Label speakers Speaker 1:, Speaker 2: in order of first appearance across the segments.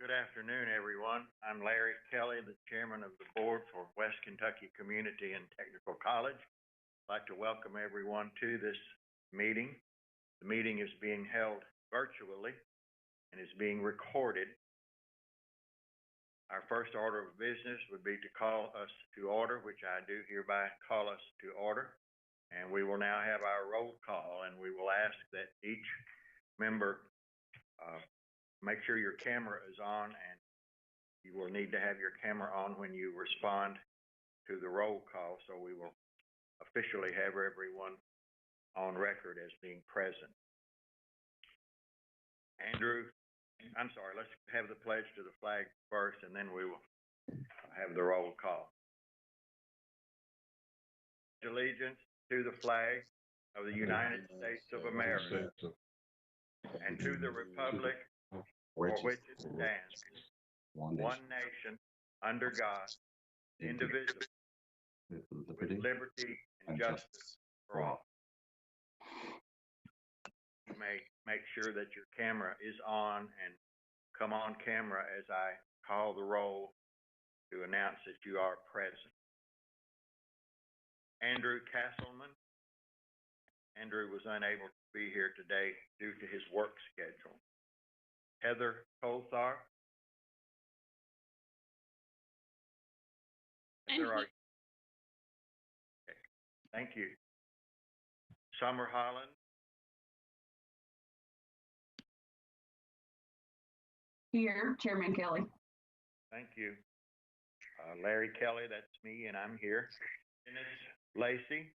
Speaker 1: Good afternoon, everyone. I'm Larry Kelly, the chairman of the board for West Kentucky Community and Technical College. I'd like to welcome everyone to this meeting. The meeting is being held virtually and is being recorded. Our first order of business would be to call us to order, which I do hereby call us to order. And we will now have our roll call, and we will ask that each member make sure your camera is on, and you will need to have your camera on when you respond to the roll call, so we will officially have everyone on record as being present. Andrew, I'm sorry, let's have the pledge to the flag first, and then we will have the roll call. Allegiance to the flag of the United States of America and to the republic for which it stands, one nation, under God, indivisible, with liberty and justice for all. You may make sure that your camera is on and come on camera as I call the roll to announce that you are present. Andrew Castleman. Andrew was unable to be here today due to his work schedule. Heather Coltharp. Heather, are you? Okay. Thank you. Summer Holland.
Speaker 2: Here, Chairman Kelly.
Speaker 1: Thank you. Larry Kelly, that's me, and I'm here. Dennis Lacey.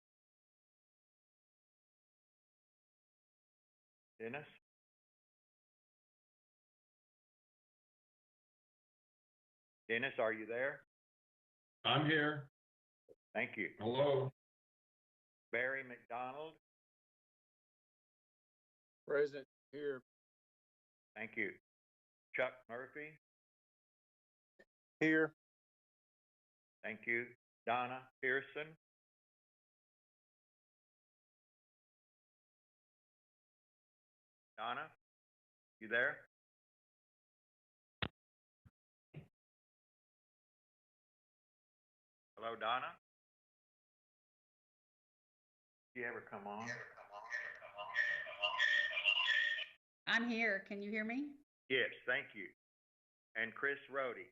Speaker 1: Dennis? Dennis, are you there?
Speaker 3: I'm here.
Speaker 1: Thank you.
Speaker 3: Hello.
Speaker 1: Barry McDonald.
Speaker 4: Present, here.
Speaker 1: Thank you. Chuck Murphy.
Speaker 4: Here.
Speaker 1: Thank you. Donna Pearson. Donna, you there? Hello, Donna? Did you ever come on?
Speaker 2: I'm here. Can you hear me?
Speaker 1: Yes, thank you. And Chris Rohde.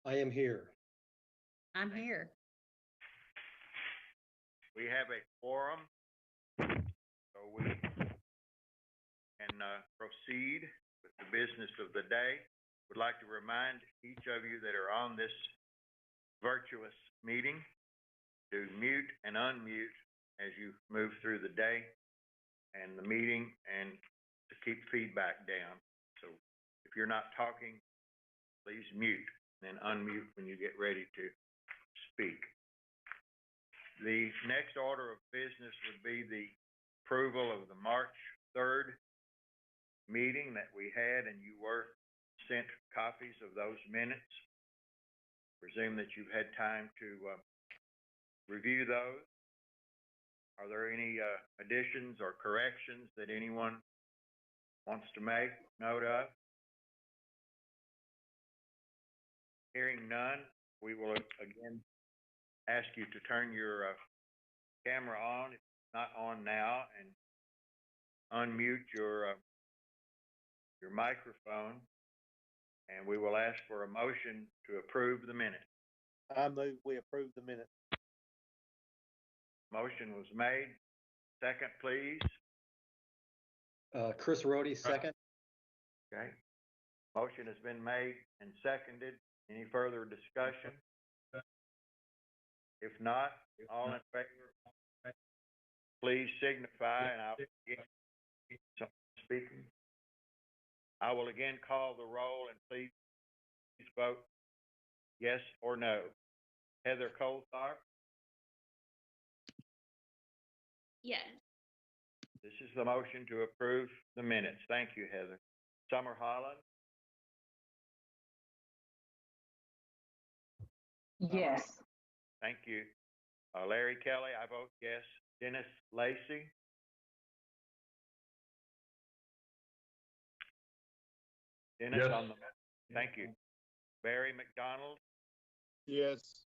Speaker 5: I am here.
Speaker 2: I'm here.
Speaker 1: We have a quorum, so we can proceed with the business of the day. Would like to remind each of you that are on this virtuous meeting to mute and unmute as you move through the day and the meeting, and to keep feedback down. So if you're not talking, please mute, then unmute when you get ready to speak. The next order of business would be the approval of the March 3rd meeting that we had, and you were sent copies of those minutes. Presume that you've had time to review those. Are there any additions or corrections that anyone wants to make note of? Hearing none, we will again ask you to turn your camera on, if it's not on now, and unmute your microphone, and we will ask for a motion to approve the minutes.
Speaker 4: I move we approve the minutes.
Speaker 1: Motion was made. Second, please.
Speaker 5: Chris Rohde, second.
Speaker 1: Okay. Motion has been made and seconded. Any further discussion? If not, all in favor, please signify, and I'll begin speaking. I will again call the roll, and please vote yes or no. Heather Coltharp.
Speaker 6: Yes.
Speaker 1: This is the motion to approve the minutes. Thank you, Heather. Summer Holland.
Speaker 2: Yes.
Speaker 1: Thank you. Larry Kelly, I vote yes. Dennis Lacey. Dennis
Speaker 3: Yes.
Speaker 1: on the, thank you. Barry McDonald,
Speaker 4: Yes.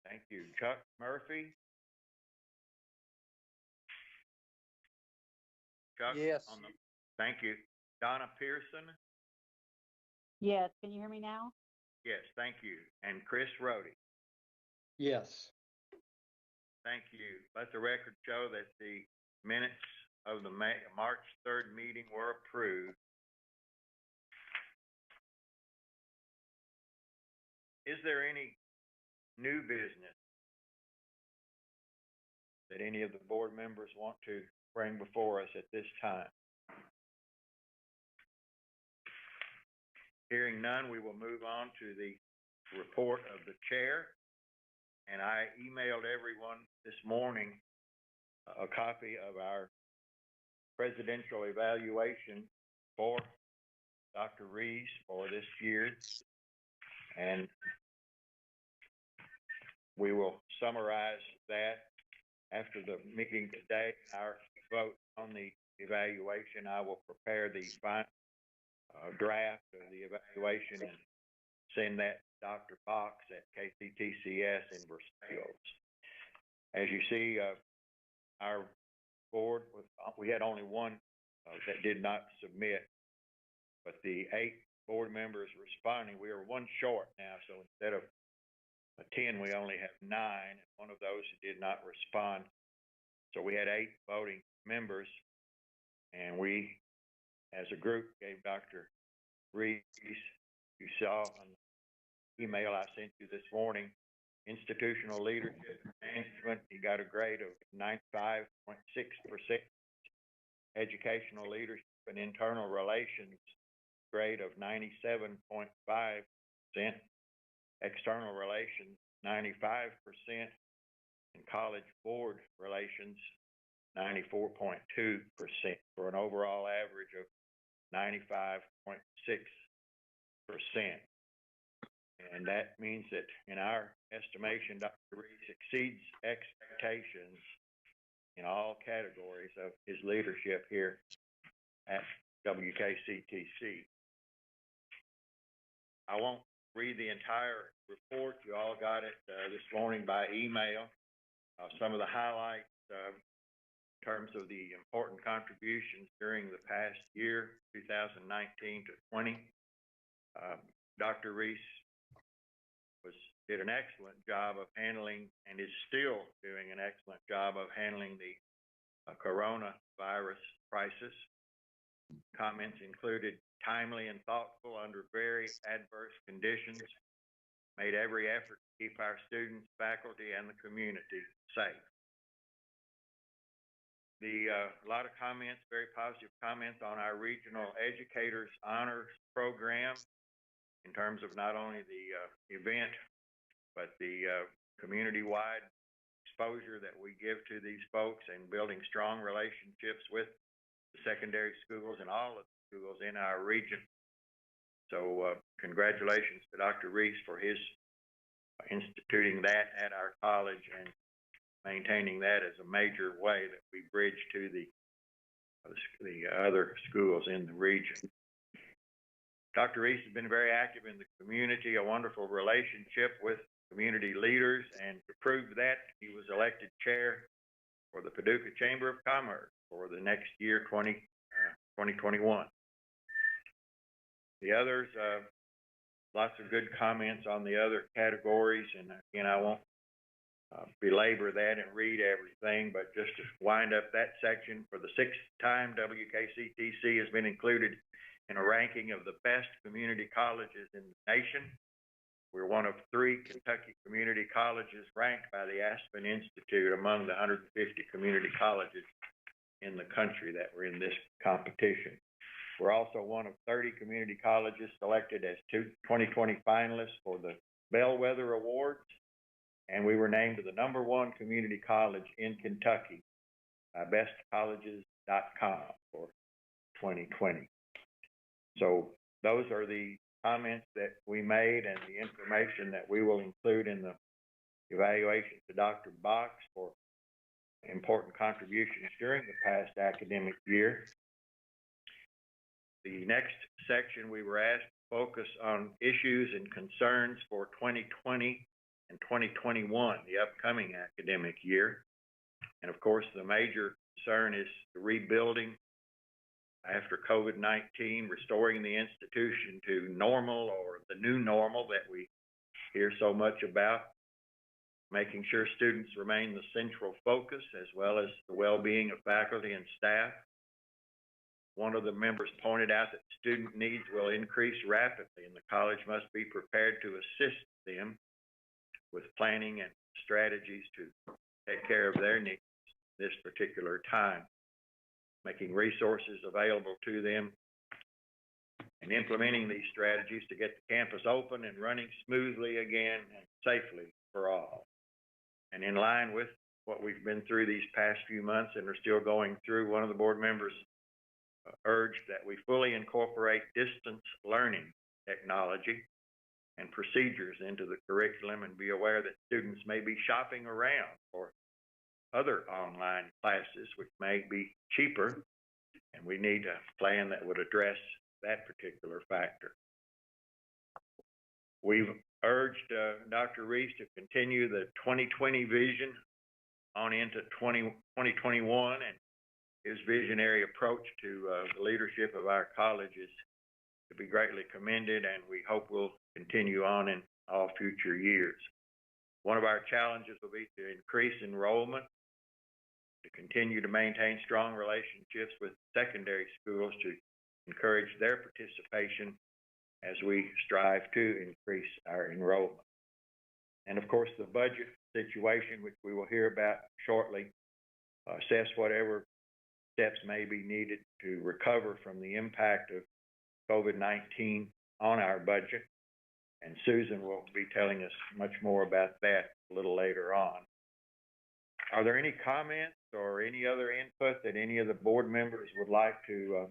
Speaker 1: thank you. Chuck Murphy. Chuck
Speaker 4: Yes.
Speaker 1: on the, thank you. Donna Pearson,
Speaker 2: Yes, can you hear me now?
Speaker 1: yes, thank you. And Chris Rhodey,
Speaker 5: Yes.
Speaker 1: thank you. Let the record show that the minutes of the March 3rd meeting were approved. Is there any new business that any of the board members want to bring before us at this time? Hearing none, we will move on to the report of the chair. And I emailed everyone this morning a copy of our presidential evaluation for Dr. Rees for this year. And we will summarize that after the meeting today. Our vote on the evaluation, I will prepare the final draft of the evaluation and send that to Dr. Box at KCTCS in Versailles. As you see, our board, we had only one that did not submit, but the 8 board members responding, we are one short now. So instead of 10, we only have 9, and one of those did not respond. So we had 8 voting members, and we, as a group, gave Dr. Rees, you saw on the email I sent you this morning, institutional leadership and management, he got a grade of 95.6%. Educational leadership and internal relations, grade of 97.5%. External relations, 95%. And college board relations, 94.2%, for an overall average of 95.6%. And that means that in our estimation, Dr. Rees exceeds expectations in all categories of his leadership here at WKCTC. I won't read the entire report. You all got it this morning by email. Some of the highlights in terms of the important contributions during the past year, 2019 to 20. Dr. Rees did an excellent job of handling, and is still doing an excellent job of handling the coronavirus crisis. Comments included timely and thoughtful under very adverse conditions, made every effort to keep our students, faculty, and the community safe. A lot of comments, very positive comments on our Regional Educators Honors Program in terms of not only the event, but the community-wide exposure that we give to these folks and building strong relationships with the secondary schools and all of the schools in our region. So congratulations to Dr. Rees for his instituting that at our college and maintaining that as a major way that we bridge to the other schools in the region. Dr. Rees has been very active in the community, a wonderful relationship with community leaders, and to prove that, he was elected chair for the Paducah Chamber of Commerce for the next year, 2021. The others, lots of good comments on the other categories, and again, I won't belabor that and read everything, but just to wind up that section, for the 6th time, WKCTC has been included in a ranking of the best community colleges in the nation. We're one of 3 Kentucky community colleges ranked by the Aspen Institute among the 150 community colleges in the country that were in this competition. We're also one of 30 community colleges selected as 2020 finalists for the Bellwether Awards, and we were named the #1 community college in Kentucky by bestcolleges.com for 2020. So those are the comments that we made and the information that we will include in the evaluation to Dr. Box for important contributions during the past academic year. The next section, we were asked to focus on issues and concerns for 2020 and 2021, the upcoming academic year. And of course, the major concern is the rebuilding after COVID-19, restoring the institution to normal or the new normal that we hear so much about, making sure students remain the central focus as well as the well-being of faculty and staff. One of the members pointed out that student needs will increase rapidly and the college must be prepared to assist them with planning and strategies to take care of their needs this particular time, making resources available to them and implementing these strategies to get the campus open and running smoothly again and safely for all. And in line with what we've been through these past few months and are still going through, one of the board members urged that we fully incorporate distance learning technology and procedures into the curriculum and be aware that students may be shopping around for other online classes which may be cheaper, and we need a plan that would address that particular factor. We've urged Dr. Reese to continue the 2020 vision on into 2021, and his visionary approach to the leadership of our college is to be greatly commended, and we hope will continue on in all future years. One of our challenges will be to increase enrollment, to continue to maintain strong relationships with secondary schools to encourage their participation as we strive to increase our enrollment. And of course, the budget situation, which we will hear about shortly, assess whatever steps may be needed to recover from the impact of COVID-19 on our budget. And Susan will be telling us much more about that a little later on. Are there any comments or any other input that any of the board members would like to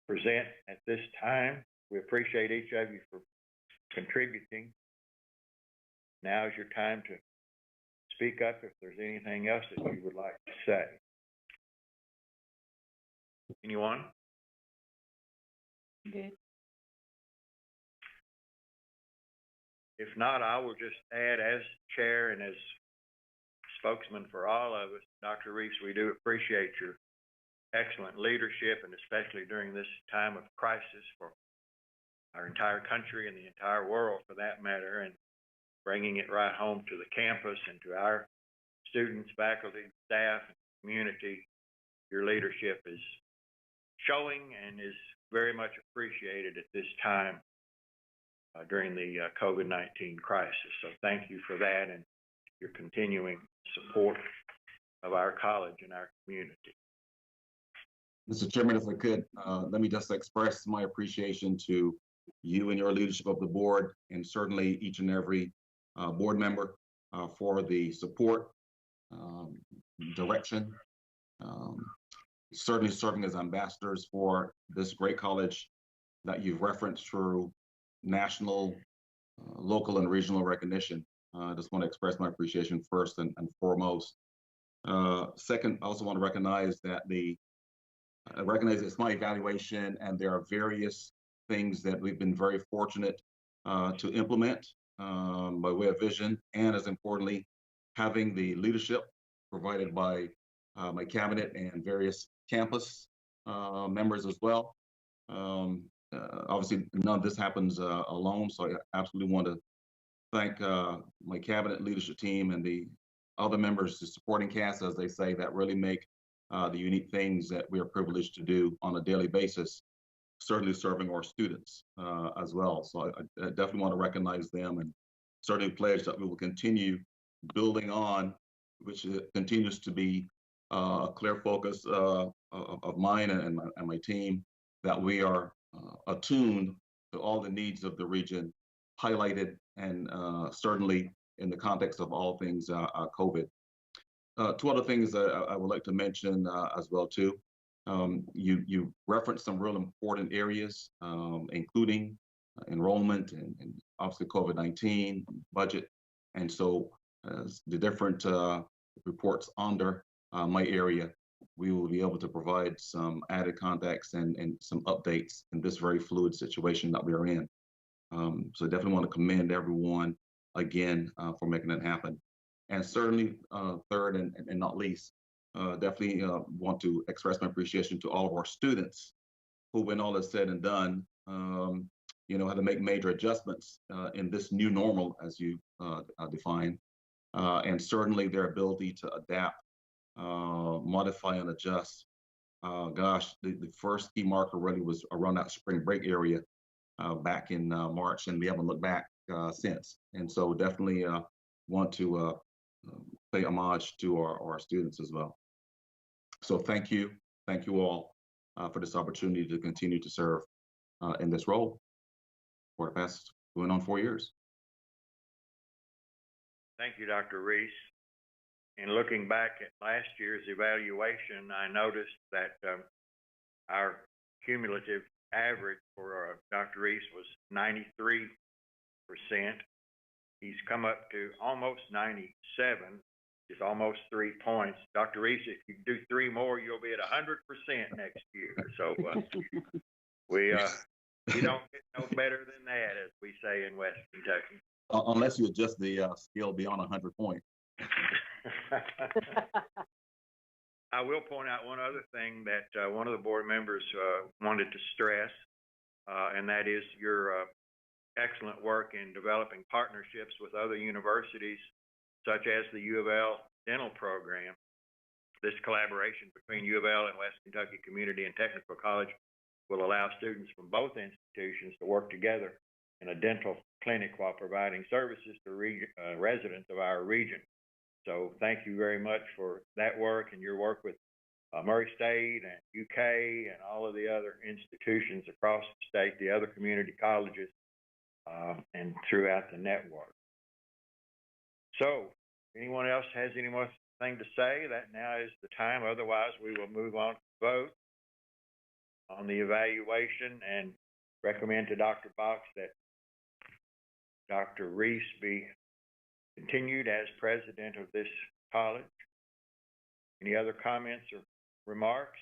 Speaker 1: present at this time? We appreciate each of you for contributing. Now is your time to speak up if there's anything else that you would like to say. Anyone?
Speaker 2: Good.
Speaker 1: If not, I will just add, as chair and as spokesman for all of us, Dr. Reese, we do appreciate your excellent leadership, and especially during this time of crisis for our entire country and the entire world for that matter, and bringing it right home to the campus and to our students, faculty, staff, and community. Your leadership is showing and is very much appreciated at this time during the COVID-19 crisis. So thank you for that and your continuing support of our college and our community.
Speaker 6: Mr. Chairman, if I could, let me just express my appreciation to you and your leadership of the board, and certainly each and every board member for the support, direction, certainly serving as ambassadors for this great college that you've referenced through national, local, and regional recognition. I just want to express my appreciation first and foremost. Second, I also want to recognize that I recognize it's my evaluation, and there are various things that we've been very fortunate to implement by way of vision, and as importantly, having the leadership provided by my cabinet and various campus members as well. Obviously, none of this happens alone, so I absolutely want to thank my cabinet leadership team and the other members, the supporting cast, as they say, that really make the unique things that we are privileged to do on a daily basis, certainly serving our students as well. So I definitely want to recognize them, and certainly pledge that we will continue building on, which continues to be a clear focus of mine and my team, that we are attuned to all the needs of the region, highlighted, and certainly in the context of all things COVID. Two other things I would like to mention as well too. You referenced some real important areas, including enrollment and obviously COVID-19, budget, and so the different reports under my area. we will be able to provide some added context and some updates in this very fluid situation that we are in. So definitely want to commend everyone again for making it happen. And certainly, third and not least, definitely want to express my appreciation to all of our students who, when all is said and done, had to make major adjustments in this new normal, as you define, and certainly their ability to adapt, modify, and adjust. The first key marker really was around that spring break area back in March, and we haven't looked back since. And so definitely want to pay homage to our students as well. So thank you all for this opportunity to continue to serve in this role for the past going on 4 years.
Speaker 1: Thank you, Dr. Reese. In looking back at last year's evaluation, I noticed that our cumulative average for Dr. Reese was 93%. He's come up to almost 97, which is almost 3 points. Dr. Reese, if you do 3 more, you'll be at 100% next year. So we don't get no better than that, as we say in West Kentucky.
Speaker 6: Unless you adjust the scale beyond 100 points.
Speaker 1: I will point out one other thing that one of the board members wanted to stress, and that is your excellent work in developing partnerships with other universities, such as the U of L dental program. This collaboration between U of L and West Kentucky Community and Technical College will allow students from both institutions to work together in a dental clinic while providing services to residents of our region. So thank you very much for that work and your work with Murray State and UK and all of the other institutions across the state, the other community colleges, and throughout the network. So anyone else has any more thing to say? That now is the time. Otherwise, we will move on to vote on the evaluation and recommend to Dr. Box that Dr. Reese be continued as president of this college. Any other comments or remarks?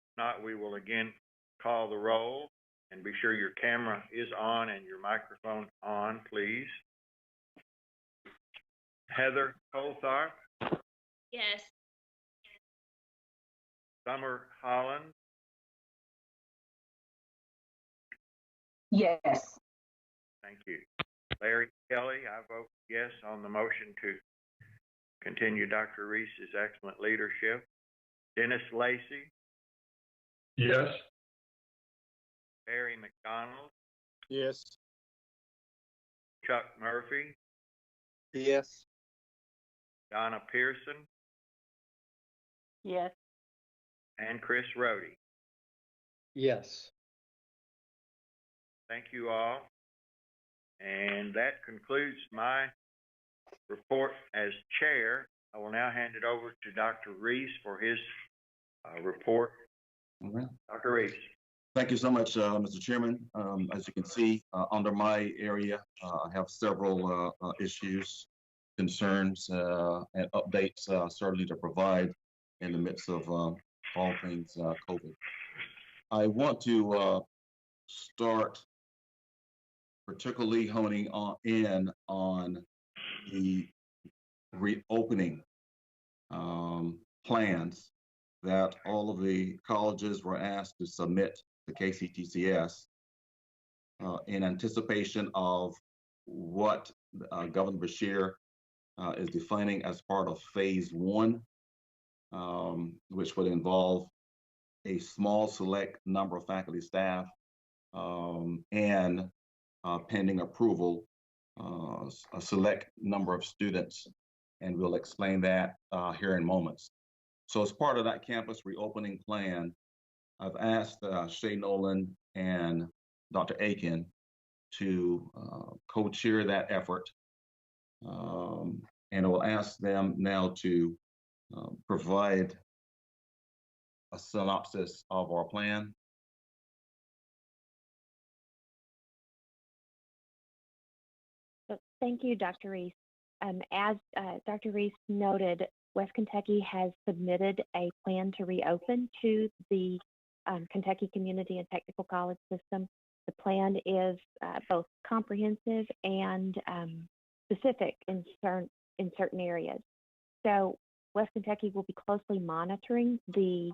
Speaker 1: If not, we will again call the roll, and be sure your camera is on and your microphone on, please. Heather Coltharp.
Speaker 7: Yes.
Speaker 1: Summer Holland.
Speaker 2: Yes.
Speaker 1: Thank you. Larry Kelly, I vote yes on the motion to continue Dr. Reese's excellent leadership. Dennis Lacey.
Speaker 3: Yes.
Speaker 1: Barry McDonald.
Speaker 4: Yes.
Speaker 1: Chuck Murphy.
Speaker 5: Yes.
Speaker 1: Donna Pearson.
Speaker 2: Yes.
Speaker 1: And Chris Rohde.
Speaker 5: Yes.
Speaker 1: Thank you all. And that concludes my report as chair. I will now hand it over to Dr. Reese for his report.
Speaker 6: All right.
Speaker 1: Dr. Reese.
Speaker 6: Thank you so much, Mr. Chairman. As you can see, under my area, I have several issues, concerns, and updates certainly to provide in the midst of all things COVID. I want to start particularly honing in on the reopening plans that all of the colleges were asked to submit to KCTCS in anticipation of what Governor Beshear is defining as part of phase 1, which would involve a small select number of faculty staff and pending approval, a select number of students, and we'll explain that here in moments. So as part of that campus reopening plan, I've asked Shay Nolan and Dr. Aiken to co-chair that effort, and I will ask them now to provide a synopsis of our plan.
Speaker 8: Thank you, Dr. Reese. As Dr. Reese noted,
Speaker 7: West Kentucky has submitted a plan to reopen to the Kentucky Community and Technical College System. The plan is both comprehensive and specific in certain areas. So West Kentucky will be closely monitoring the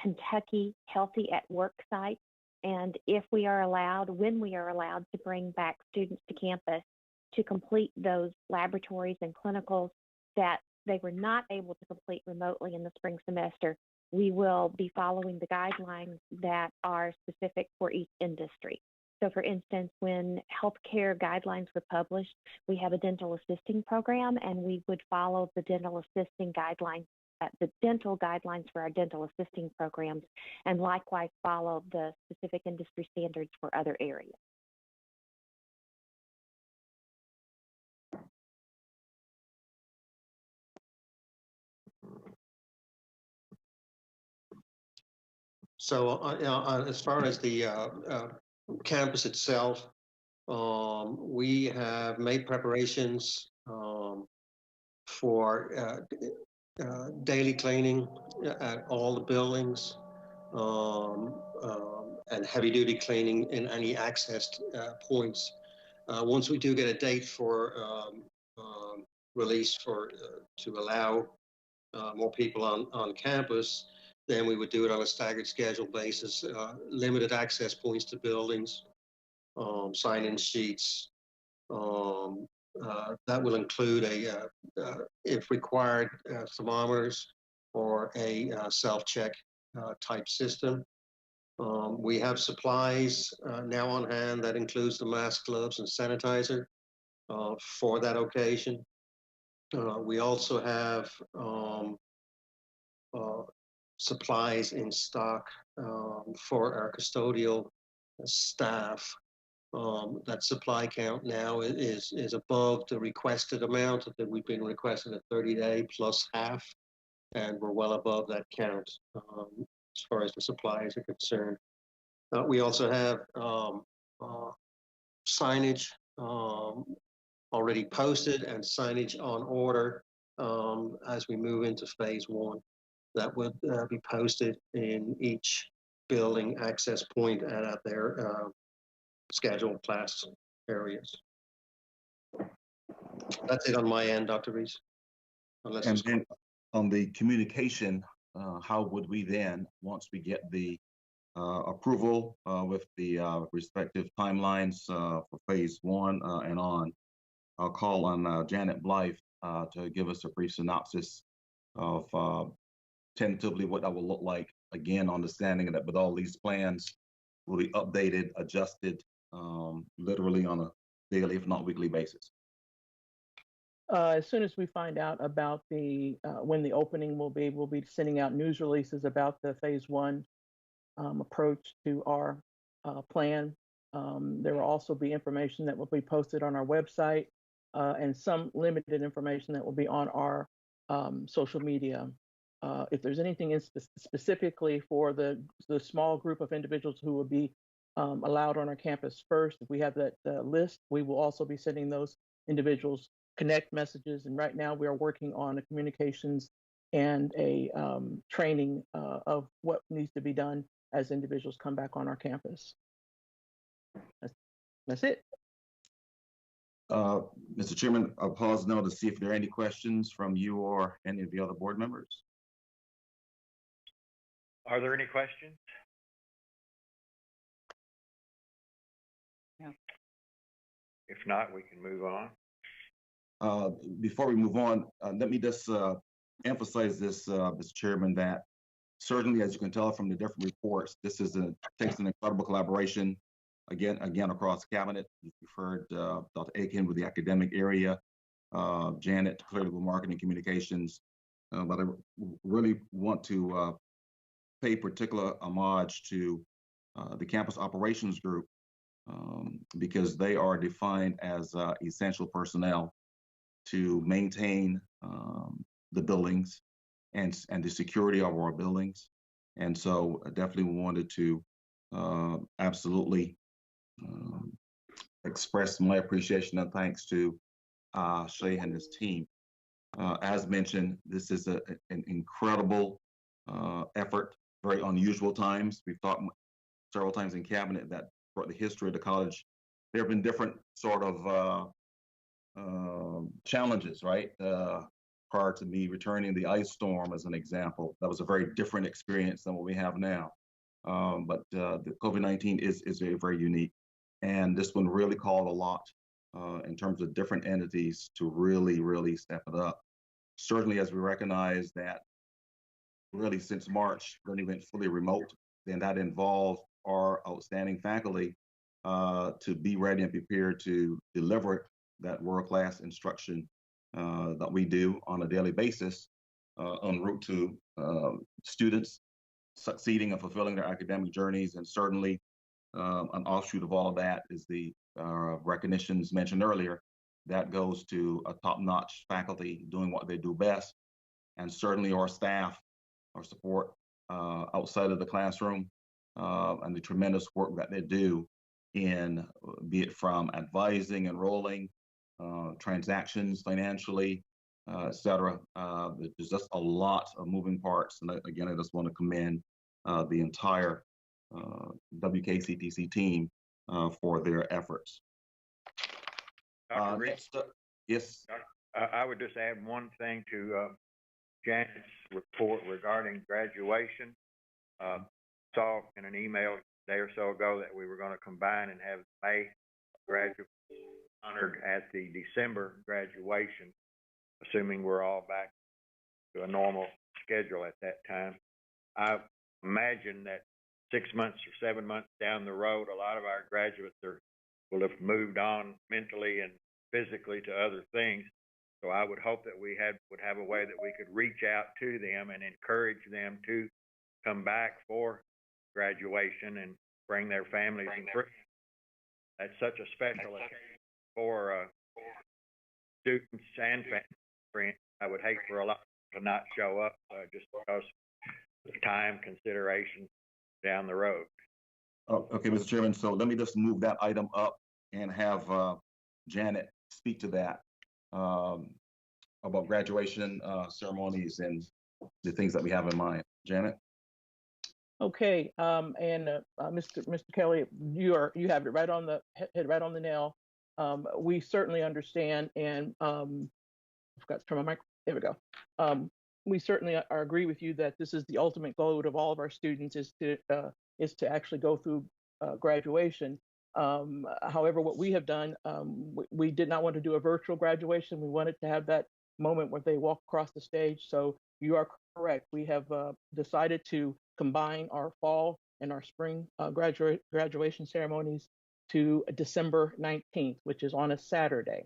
Speaker 7: Kentucky Healthy at Work site, and if we are allowed, when we are allowed to bring back students to campus to complete those laboratories and clinicals that they were not able to complete remotely in the spring semester, we will be following the guidelines that are specific for each industry. So for instance, when healthcare guidelines were published, we have a dental assisting program, and we would follow the dental assisting guidelines, the dental guidelines for our dental assisting programs, and likewise follow the specific industry standards for other areas.
Speaker 5: So as far as the campus itself, we have made preparations for daily cleaning at all the buildings, and heavy duty cleaning in any accessed points. Once we do get a date for release to allow more people on campus, then we would do it on a staggered schedule basis, limited access points to buildings, sign-in sheets. That will include if required, thermometers or a self-check type system. We have supplies now on hand that includes the mask, gloves, and sanitizer for that occasion. We also have supplies in stock for our custodial staff. That supply count now is above the requested amount that we've been requesting a 30-day plus half, and we're well above that count as far as the supplies are concerned. We also have signage already posted and signage on order as we move into phase one. That would be posted in each building access point and at their scheduled class areas. That's it on my end, Dr. Reese.
Speaker 6: And then on the communication, how would we then, once we get the approval with the respective timelines for phase one and on, I'll call on Janet Blythe to give us a brief synopsis of tentatively what that will look like, again, understanding that with all these plans will be updated, adjusted, literally on a daily, if not weekly basis.
Speaker 8: As soon as we find out about the when the opening will be, we'll be sending out news releases about the phase one approach to our plan. There will also be information that will be posted on our website and some limited information that will be on our social media. If there's anything specifically for the small group of individuals who will be allowed on our campus first, if we have that list, we will also be sending those individuals connect messages. And right now we are working on a communications and a training of what needs to be done as individuals come back on our campus. That's it.
Speaker 6: Mr. Chairman, I'll pause now to see if there are any questions from you or any of the other board members.
Speaker 1: Are there any questions?
Speaker 2: No.
Speaker 1: If not, we can move on.
Speaker 6: Before we move on, let me just emphasize this, Mr. Chairman, that certainly, as you can tell from the different reports, this takes an incredible collaboration, again across cabinet. You've heard Dr. Aiken with the academic area, Janet clearly with marketing communications, but I really want to pay particular homage to the campus operations group because they are defined as essential personnel to maintain the buildings and the security of our buildings. And so I definitely wanted to absolutely express my appreciation and thanks to Shay and his team As mentioned, this is an incredible effort, very unusual times. We've talked several times in cabinet that throughout the history of the college, there have been different sort of challenges, right? Prior to me returning, the ice storm as an example, that was a very different experience than what we have now. But the COVID-19 is very, very unique. And this one really called a lot in terms of different entities to really, really step it up. Certainly, as we recognize that really since March, when we went fully remote, then that involved our outstanding faculty to be ready and prepared to deliver that world-class instruction that we do on a daily basis en route to students succeeding and fulfilling their academic journeys. And certainly an offshoot of all of that is the recognitions mentioned earlier that goes to a top-notch faculty doing what they do best, and certainly our staff, our support outside of the classroom, and the tremendous work that they do in, be it from advising, enrolling, transactions financially, et cetera. There's just a lot of moving parts. And again, I just want to commend the entire WKCTC team for their efforts.
Speaker 1: Dr. Reed,
Speaker 6: Yes.
Speaker 1: I would just add one thing to Janet's report regarding graduation. Saw in an email a day or so ago that we were going to combine and have May graduates honored at the December graduation, assuming we're all back to a normal schedule at that time. I imagine that 6 months or 7 months down the road, a lot of our graduates will have moved on mentally and physically to other things. So I would hope that we would have a way that we could reach out to them and encourage them to come back for graduation and bring their families and friends. That's such a special occasion for students and friends. I would hate for a lot to not show up just because of time consideration down the road.
Speaker 6: Oh, okay, Mr. Chairman. So let me just move that item up and have Janet speak to that about graduation ceremonies and the things that we have in mind. Janet.
Speaker 8: Okay, Mr. Kelly, you have it right on the head, right on the nail. We certainly understand, and I forgot to turn my mic. There we go. We certainly agree with you that this is the ultimate goal of all of our students is to actually go through graduation. However, what we have done, we did not want to do a virtual graduation. We wanted to have that moment where they walk across the stage. So you are correct. We have decided to combine our fall and our spring graduation ceremonies to December 19th, which is on a Saturday.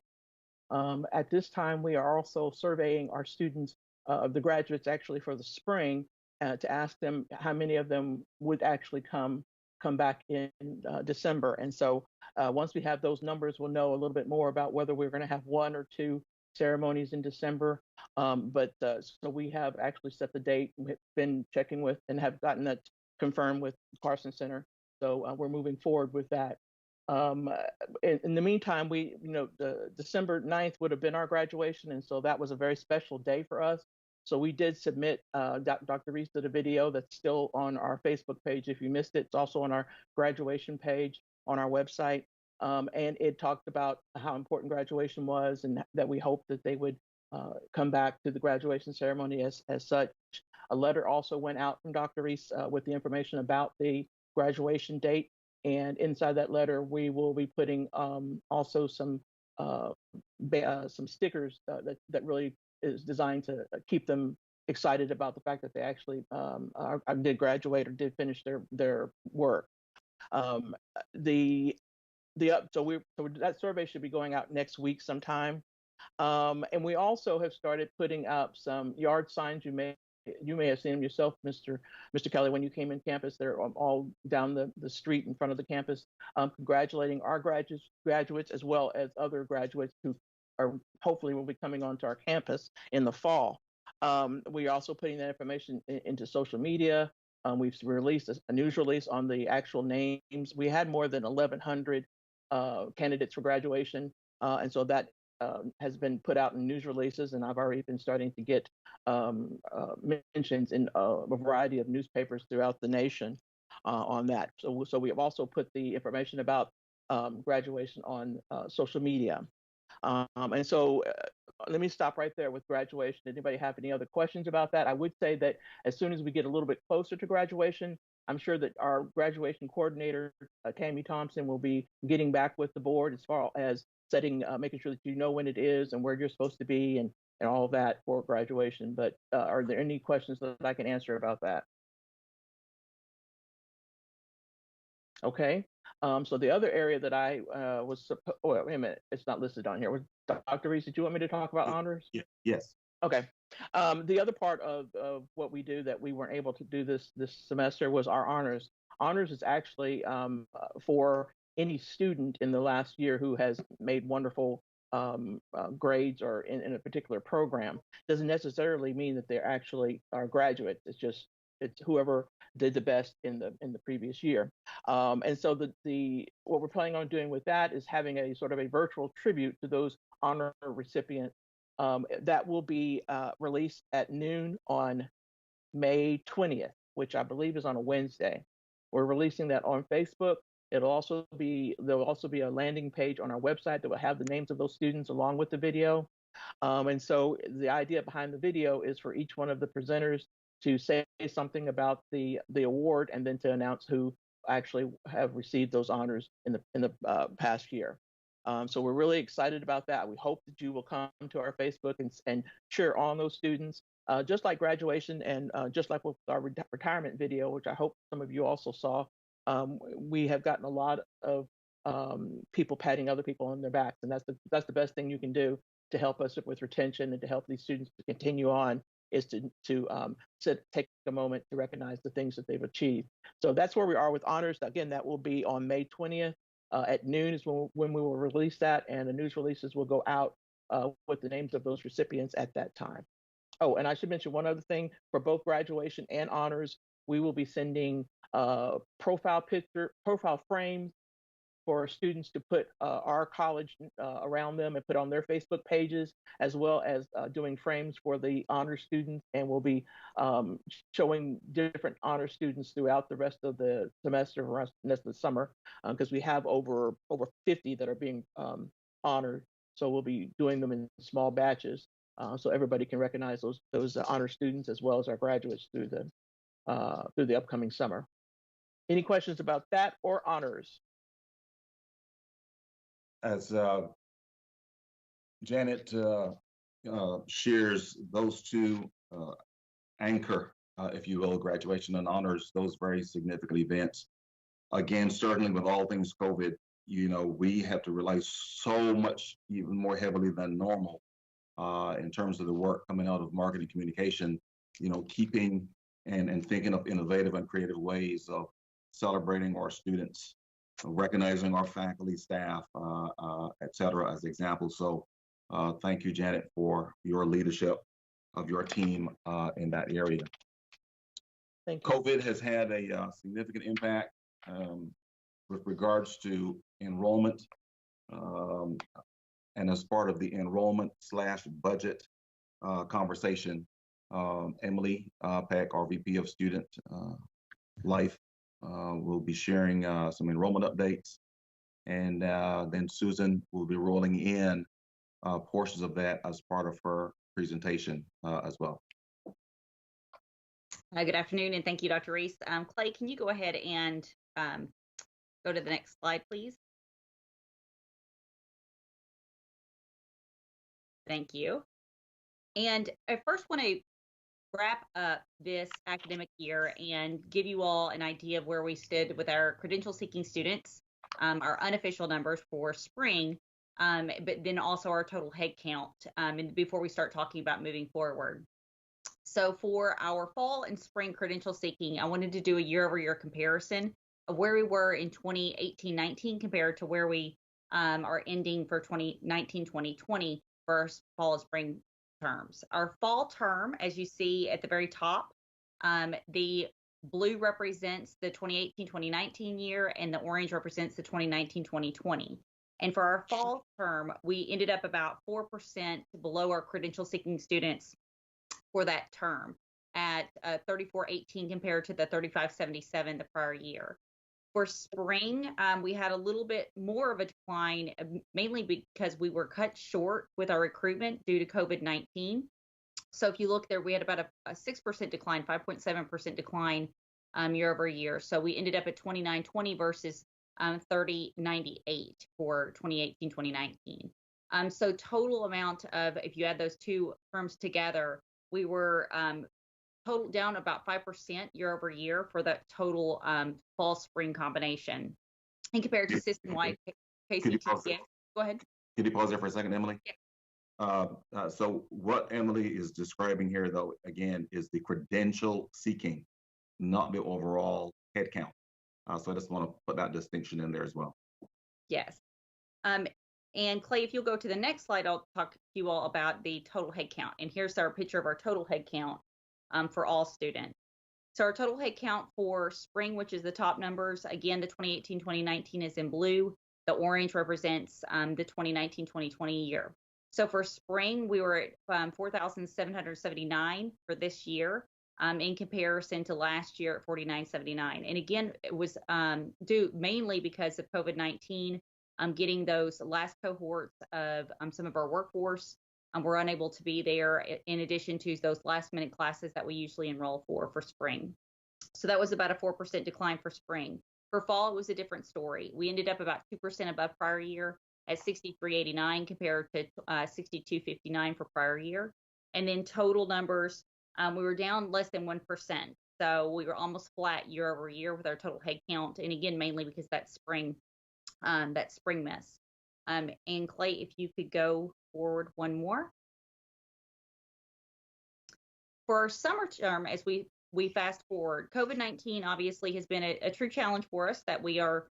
Speaker 8: At this time, we are also surveying our students, the graduates actually for the spring, to ask them how many of them would actually come back in December. And so once we have those numbers, we'll know a little bit more about whether we're going to have 1 or 2 ceremonies in December. So we have actually set the date. We've been checking with and have gotten that confirmed with Carson Center. So we're moving forward with that. In the meantime, the December 9th would have been our graduation. And so that was a very special day for us. So we did submit, Dr. Reese did a video that's still on our Facebook page. If you missed it, it's also on our graduation page on our website. And it talked about how important graduation was and that we hoped that they would come back to the graduation ceremony as such. A letter also went out from Dr. Reese with the information about the graduation date. And inside that letter, we will be putting also some stickers that really is designed to keep them excited about the fact that they actually did graduate or did finish their work. So that survey should be going out next week sometime. And we also have started putting up some yard signs. You may have seen them yourself, Mr. Kelly, when you came in campus. They're all down the street in front of the campus, congratulating our graduates as well as other graduates who are hopefully will be coming onto our campus in the fall. We are also putting that information into social media. We've released a news release on the actual names. We had more than 1,100 candidates for graduation, and so that has been put out in news releases, and I've already been starting to get mentions in a variety of newspapers throughout the nation on that. So we have also put the information about graduation on social media. And so let me stop right there with graduation. Anybody have any other questions about that? I would say that as soon as we get a little bit closer to graduation, I'm sure that our graduation coordinator, Tammy Thompson, will be getting back with the board as far as setting, making sure that you know when it is and where you're supposed to be and all of that for graduation. But are there any questions that I can answer about that? Okay. So the other area that I was supposed, oh, wait a minute, it's not listed on here. Dr. Reese, did you want me to talk about honors?
Speaker 6: Yes.
Speaker 8: Okay. The other part of what we do that we weren't able to do this semester was our honors. Honors is actually for any student in the last year who has made wonderful grades or in a particular program. Doesn't necessarily mean that they're actually are graduates. It's whoever did the best in the previous year. And so the what we're planning on doing with that is having a sort of a virtual tribute to those honor recipients that will be released at noon on May 20th, which I believe is on a Wednesday. We're releasing that on Facebook. There'll also be a landing page on our website that will have the names of those students along with the video. And so the idea behind the video is for each one of the presenters to say something about the award and then to announce who actually have received those honors in the past year. So we're really excited about that. We hope that you will come to our Facebook and cheer on those students, just like graduation and just like with our retirement video, which I hope some of you also saw. We have gotten a lot of people patting other people on their backs, and that's the best thing you can do to help us with retention and to help these students to continue on is to take a moment to recognize the things that they've achieved. So that's where we are with honors. Again, that will be on May 20th. At noon is when we will release that, and the news releases will go out with the names of those recipients at that time. Oh, and I should mention one other thing. For both graduation and honors, we will be sending profile frames for students to put our college around them and put on their Facebook pages, as well as doing frames for the honor students. And we'll be showing different honor students throughout the rest of the semester, the rest of the summer, because we have over 50 that are being honored. So we'll be doing them in small batches, so everybody can recognize those honor students as well as our graduates through the upcoming summer. Any questions about that or honors?
Speaker 6: As Janet shares those two anchor, if you will, graduation and honors, those very significant events. Again, certainly with all things COVID, we have to rely so much, even more heavily than normal, in terms of the work coming out of marketing communication, keeping and thinking of innovative and creative ways of celebrating our students, recognizing our faculty, staff, et cetera, as examples. So thank you, Janet, for your leadership of your team in that area.
Speaker 8: Thank you.
Speaker 6: COVID has had a significant impact with regards to enrollment. And as part of the enrollment/budget conversation, Emily Peck, our VP of Student Life, will be sharing some enrollment updates. And then Susan will be rolling in portions of that as part of her presentation as well.
Speaker 9: Good afternoon, and thank you, Dr. Reese. Clay, can you go ahead and go to the next slide, please? Thank you. And I first want to wrap up this academic year and give you all an idea of where we stood with our credential-seeking students, our unofficial numbers for spring, but then also our total head count, and before we start talking about moving forward. So for our fall and spring credential seeking, I wanted to do a year-over-year comparison of where we were in 2018-19 compared to where we are ending for 2019-2020 for our fall and spring terms. Our fall term, as you see at the very top, the blue represents the 2018-2019 year and the orange represents the 2019-2020. And for our fall term, we ended up about 4% below our credential seeking students for that term at 3418 compared to the 3577 the prior year. For spring, we had a little bit more of a decline, mainly because we were cut short with our recruitment due to COVID-19. So if you look there, we had about a 6% decline, 5.7% decline year over year. So we ended up at 2920 versus 3098 for 2018-2019. So total amount of, if you add those two terms together, we were total down about 5% year over year for that total fall spring combination. And compared to system-wide KCTC, go ahead.
Speaker 6: Can you pause there for a second, Emily?
Speaker 9: Yeah.
Speaker 6: So what Emily is describing here, though, again, is the credential seeking, not the overall head count. So I just want to put that distinction in there as well.
Speaker 9: Yes. And Clay, if you'll go to the next slide, I'll talk to you all about the total head count. And here's our picture of our total head count for all students. So our total head count for spring, which is the top numbers, again, the 2018-2019 is in blue. The orange represents the 2019-2020 year. So for spring, we were at 4,779 for this year in comparison to last year at 4,979. And again, it was due mainly because of COVID-19, getting those last cohorts of some of our workforce were unable to be there, in addition to those last minute classes that we usually enroll for spring. So that was about a 4% decline for spring. For fall, it was a different story. We ended up about 2% above prior year at 6,389 compared to 6,259 for prior year. And then total numbers, we were down less than 1%. So we were almost flat year over year with our total head count. And again, mainly because that spring miss. And Clay, if you could go forward one more. For our summer term, as we fast forward, COVID-19 obviously has been a true challenge for us that we're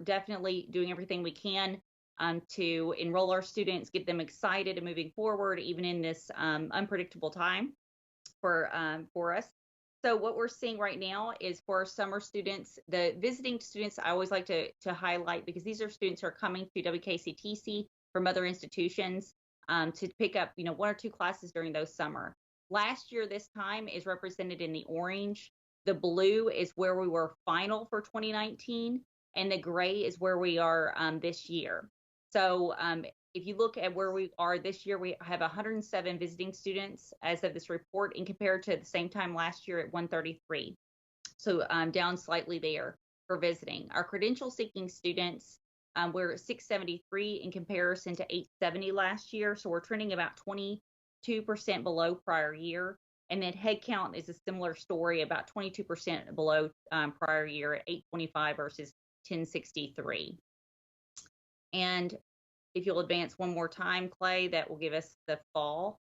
Speaker 9: definitely doing everything we can to enroll our students, get them excited and moving forward, even in this unpredictable time for us. So what we're seeing right now is for our summer students, the visiting students, I always like to highlight, because these are students who are coming to WKCTC from other institutions to pick up, one or two classes during those summer. Last year, this time is represented in the orange. The blue is where we were final for 2019, and the gray is where we are this year. So if you look at where we are this year, we have 107 visiting students as of this report, and compared to the same time last year at 133. So down slightly there for visiting. Our credential seeking students, we're at 673 in comparison to 870 last year. So we're trending about 22% below prior year. And then headcount is a similar story, about 22% below prior year at 825 versus 1063. And if you'll advance one more time, Clay, that will give us the fall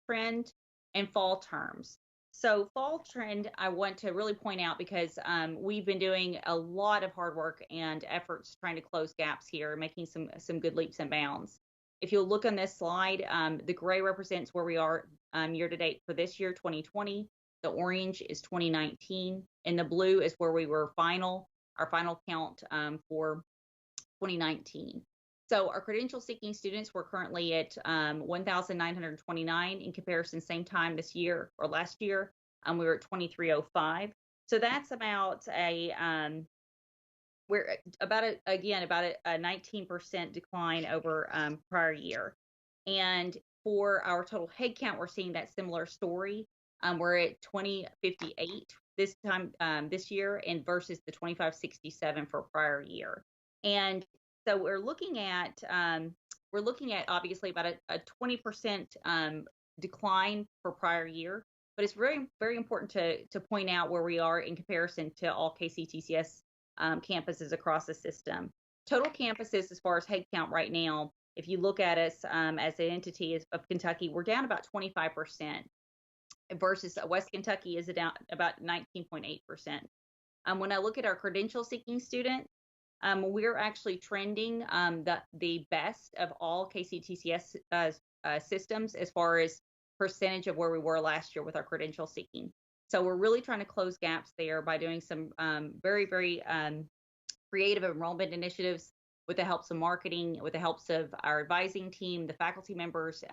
Speaker 9: trend and fall terms. So fall trend, I want to really point out, because we've been doing a lot of hard work and efforts trying to close gaps here, making some good leaps and bounds. If you'll look on this slide, the gray represents where we are year to date for this year, 2020. The orange is 2019, and the blue is where we were our final count for 2019. So our credential seeking students were currently at 1,929 in comparison same time this year or last year. We were at 2,305. So that's about we're about a 19% decline over prior year. And for our total head count, we're seeing that similar story. We're at 2058 this time this year, and versus the 2567 for prior year. And so we're looking at obviously about a 20% decline for prior year, but it's very, very important to point out where we are in comparison to all KCTCS campuses across the system. Total campuses, as far as head count right now, if you look at us as an entity of Kentucky, we're down about 25%, versus West Kentucky is down about 19.8%. When I look at our credential seeking students, we're actually trending the best of all KCTCS systems as far as percentage of where we were last year with our credential seeking. So we're really trying to close gaps there by doing some very, very creative enrollment initiatives with the helps of marketing, with the helps of our advising team, the faculty members,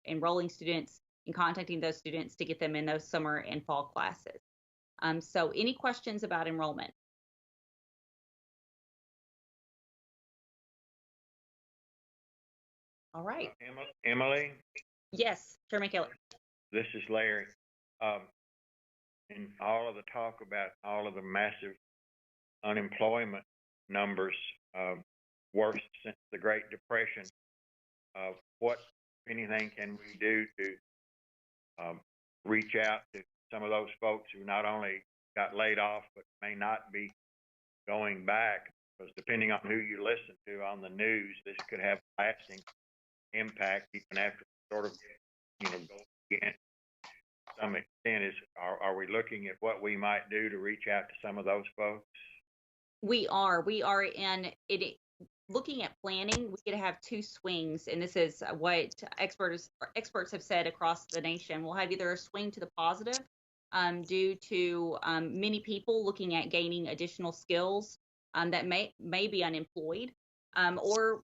Speaker 9: enrolling students, and contacting those students to get them in those summer and fall classes. So any questions about enrollment? All right.
Speaker 1: Emily,
Speaker 9: Yes, Chairman Keller.
Speaker 1: this is Larry. In all of the talk about all of the massive unemployment numbers, worse since the Great Depression, what, if anything, can we do to reach out to some of those folks who not only got laid off but may not be going back? Because depending on who you listen to on the news, this could have lasting impact even after sort of, go again. To some extent, are we looking at what we might do to reach out to some of those folks?
Speaker 9: We are, and looking at planning, we could have two swings, and this is what experts have said across the nation. We'll have either a swing to the positive, due to many people looking at gaining additional skills that may be unemployed, or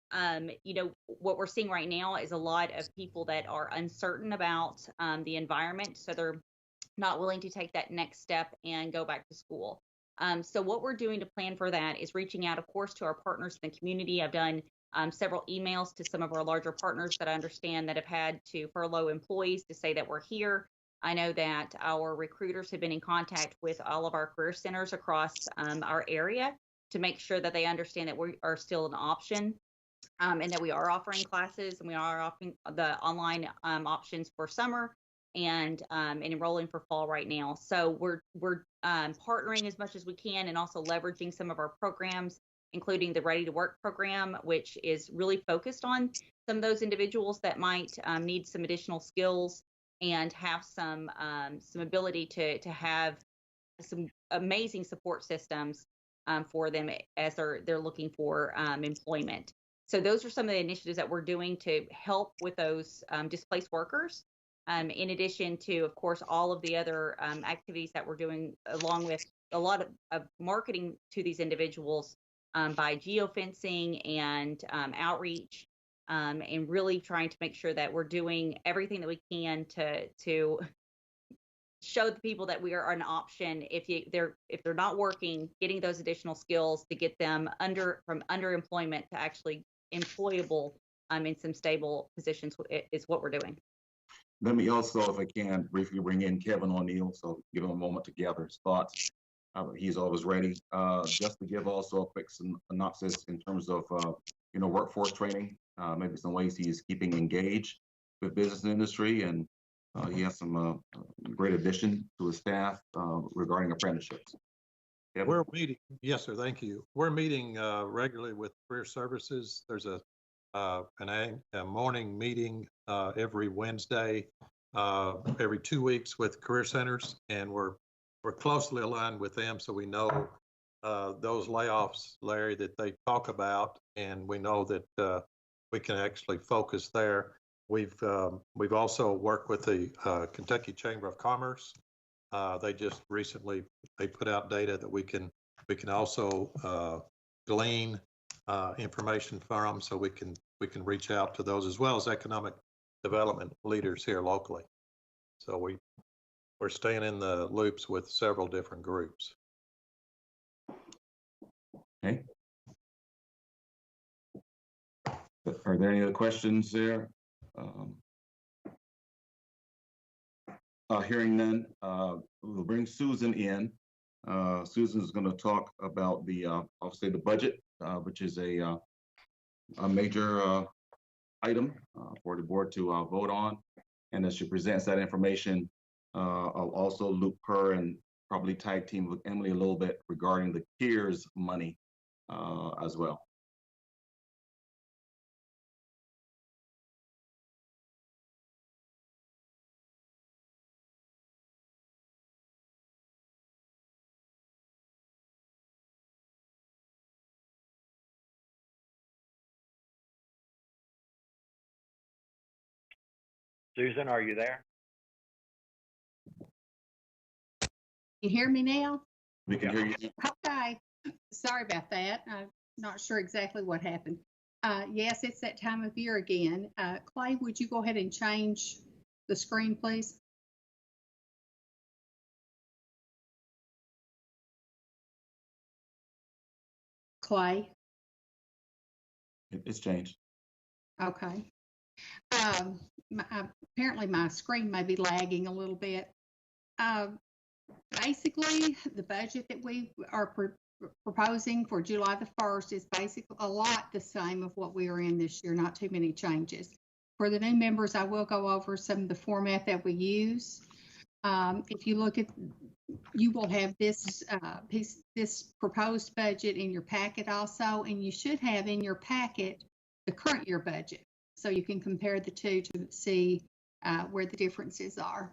Speaker 9: what we're seeing right now is a lot of people that are uncertain about the environment, so they're not willing to take that next step and go back to school. So what we're doing to plan for that is reaching out, of course, to our partners in the community. I've done several emails to some of our larger partners that I understand that have had to furlough employees to say that we're here. I know that our recruiters have been in contact with all of our career centers across our area to make sure that they understand that we are still an option, and that we are offering classes, and we are offering the online options for summer and enrolling for fall right now. So we're partnering as much as we can, and also leveraging some of our programs, including the Ready to Work program, which is really focused on some of those individuals that might need some additional skills and have some ability to have some amazing support systems for them as they're looking for employment. So those are some of the initiatives that we're doing to help with those displaced workers. In addition to, of course, all of the other activities that we're doing, along with a lot of marketing to these individuals by geofencing and outreach, and really trying to make sure that we're doing everything that we can to show the people that we are an option if they're not working, getting those additional skills to get them from underemployment to actually employable in some stable positions is what we're doing.
Speaker 6: Let me also, if I can, briefly bring in Kevin O'Neill, so give him a moment to gather his thoughts. He's always ready. Just to give also a quick synopsis in terms of, workforce training, maybe some ways he's keeping engaged with business and industry, and he has some great addition to his staff regarding apprenticeships. Kevin?
Speaker 3: We're meeting, yes, sir, thank you. We're meeting regularly with Career Services. There's a morning meeting every Wednesday, every 2 weeks with career centers, and we're closely aligned with them, so we know those layoffs, Larry, that they talk about, and we know that we can actually focus there. We've also worked with the Kentucky Chamber of Commerce. They just recently put out data that we can also glean information from, so we can reach out to those, as well as economic development leaders here locally. So we're staying in the loops with several different groups.
Speaker 6: Okay. Are there any other questions there? Hearing none, we'll bring Susan in. Susan is going to talk about obviously the budget, which is a major item for the board to vote on. And as she presents that information, I'll also loop her and probably tag team with Emily a little bit regarding the CARES money as well.
Speaker 1: Susan, are you there?
Speaker 10: You hear me now?
Speaker 6: We can hear you.
Speaker 10: Okay. Sorry about that. not sure exactly what happened. Yes, it's that time of year again. Clay, would you go ahead and change the screen, please? Clay,
Speaker 6: It's changed.
Speaker 10: okay. Apparently my screen may be lagging a little bit. Basically, the budget that we are proposing for July the 1st is basically a lot the same of what we are in this year, not too many changes. For the new members, I will go over some of the format that we use. If you look at, you will have this this proposed budget in your packet also, and you should have in your packet the current year budget, so you can compare the two to see where the differences are.